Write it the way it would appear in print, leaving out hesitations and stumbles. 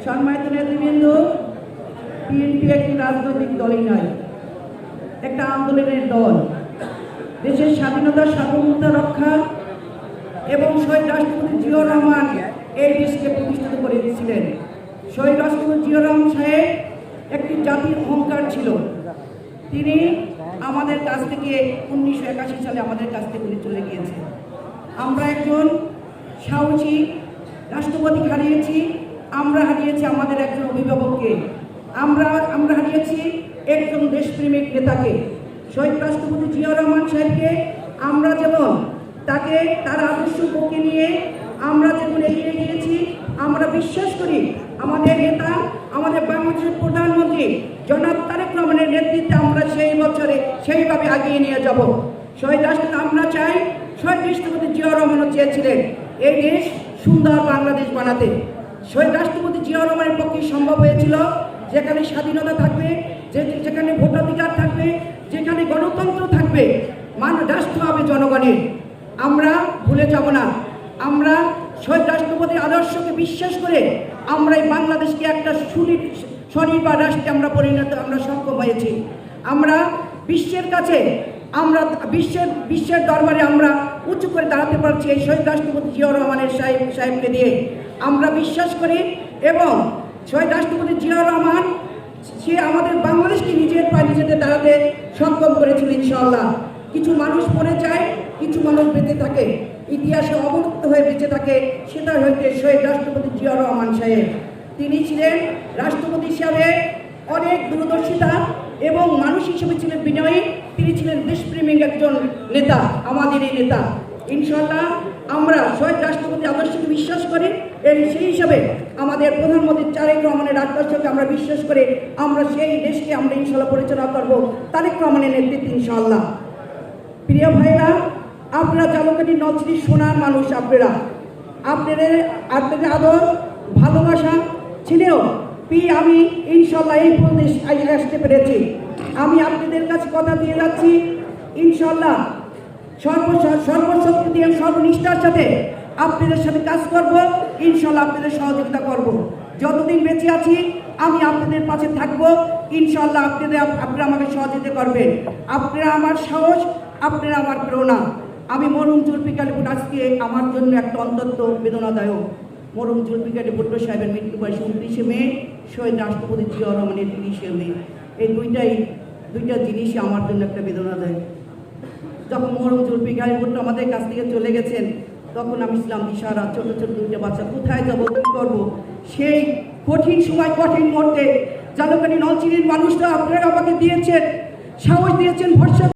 সম্মানিত নেতৃবৃন্দ, বিএনপি একটি রাজনৈতিক দলই নয়, একটা আন্দোলনের দল। দেশের স্বাধীনতা সার্বভৌমত্ব রক্ষা এবং শহীদ রাষ্ট্রপতি জিয়াউর রহমান এই দেশকে প্রতিষ্ঠিত করে দিয়েছিলেন। শহীদ রাষ্ট্রপতি জিয়াউর রহমান সাহেব একটি জাতির অহংকার ছিল। তিনি আমাদের কাছ থেকে 1981 সালে আমাদের কাছ থেকে উনি চলে গিয়েছে। আমরা একজন সাহসী রাষ্ট্রপতি হারিয়েছি, আমরা হারিয়েছি আমাদের একজন অভিভাবককে, আমরা হারিয়েছি একজন দেশপ্রেমিক নেতাকে। শহীদ রাষ্ট্রপতি জিয়াউর রহমান সাহেবকে আমরা যেমন তাকে তার আদর্শ বুকে নিয়ে আমরা যেমন এগিয়ে গিয়েছি, আমরা বিশ্বাস করি আমাদের নেতা, আমাদের বাংলাদেশের প্রধানমন্ত্রী জনাব তারেক রহমানের নেতৃত্বে আমরা সেই বছরে সেইভাবে এগিয়ে নিয়ে যাব। শহীদ রাষ্ট্রপতি আমরা চাই, শহীদ রাষ্ট্রপতি জিয়াউর রহমানও চেয়েছিলেন এই দেশ সুন্দর বাংলাদেশ বানাতে। শহীদ রাষ্ট্রপতি জিয়াউর রহমানের পক্ষে সম্ভব হয়েছিল যেখানে স্বাধীনতা থাকবে, যেখানে ভোটাধিকার থাকবে, যেখানে গণতন্ত্র থাকবে, রাষ্ট্র হবে জনগণের। আমরা ভুলে যাব না, আমরা শহীদ রাষ্ট্রপতির আদর্শকে বিশ্বাস করে আমরা এই বাংলাদেশকে একটা স্বনির্ভর রাষ্ট্রে আমরা সক্ষম হয়েছি। আমরা বিশ্বের কাছে বিশ্বের দরবারে আমরা উঁচু করে দাঁড়াতে পারছি এই শহীদ রাষ্ট্রপতি জিয়াউর রহমানের সাহেবকে দিয়ে আমরা বিশ্বাস করি। এবং শহীদ রাষ্ট্রপতি জিয়াউর রহমান সে আমাদের বাংলাদেশকে নিজের পায়ে নিজেদের দাঁড়াতে সক্ষম করেছিল। ইনশাআল্লাহ কিছু মানুষ মরে যায়, কিছু মানুষ বেঁচে থাকে, ইতিহাসে অবলুপ্ত হয়ে বেঁচে থাকে, সেটা হইতে শহীদ রাষ্ট্রপতি জিয়াউর রহমান সাহেব। তিনি ছিলেন রাষ্ট্রপতি হিসাবে অনেক দূরদর্শিতা এবং মানুষ হিসেবে ছিলেন বিনয়ী। তিনি ছিলেন দেশপ্রেমিক একজন নেতা, আমাদের এই নেতা। ইনশাআল্লাহ আমরা শহীদ রাষ্ট্রপতি আদর্শকে বিশ্বাস করি, সেই হিসাবে আমাদের প্রধানমন্ত্রী তারেক রহমানের আদর্শকে আমরা বিশ্বাস করে আমরা সেই দেশকে আমরা ইনশাআল্লাহ পরিচালনা করব তারেক রহমানের নেতৃত্বে ইনশাআল্লাহ। প্রিয় ভাইরা, আপনারা জালকাঠি নলছিটির সোনার মানুষ, আপনাদের আদর ভালোবাসা ছিলেও আমি ইনশাআল্লাহ এই প্রদেশ আসতে পেরেছি। আমি আপনাদের কাছে কথা দিয়ে যাচ্ছি, ইনশাআল্লাহ সর্বশক্তি দিয়ে সর্বনিষ্ঠার সাথে আপনাদের সাথে কাজ করব, ইনশাআল্লাহ আপনাদের সহযোগিতা করব। যতদিন বেঁচে আছি আমি আপনাদের পাশে থাকবো, ইনশাআল্লাহ আপনারা আমাকে সহযোগিতা করবেন। আপনারা আমার সাহস, আপনারা আমার প্রেরণা। আমি মরহুম জুলফিকার আলী ভুট্টো, আজকে আমার জন্য একটা অত্যন্ত বেদনাদায়ক। মরহুম জুলফিকার আলী ভুট্টো সাহেবের মৃত্যু বয়স 29শে মে, শহীদ রাষ্ট্রপতি জিয়াউর রহমানের 30শে মে। এই দুইটা জিনিসই আমার জন্য একটা বেদনাদায়ক। যখন মরহুম জুলফিকার আলী ভুট্টো আমাদের কাছ থেকে চলে গেছেন, তখন আমি ছিলাম দিশাহারা, ছোট ছোট দুইটা বাচ্চা, কোথায় যাবো, কী করবো। সেই কঠিন সময়, কঠিন মুহূর্তে জালকাঠি নলছিটির মানুষরা আপনারা আমাকে দিয়েছেন, সাহস দিয়েছেন, ভরসা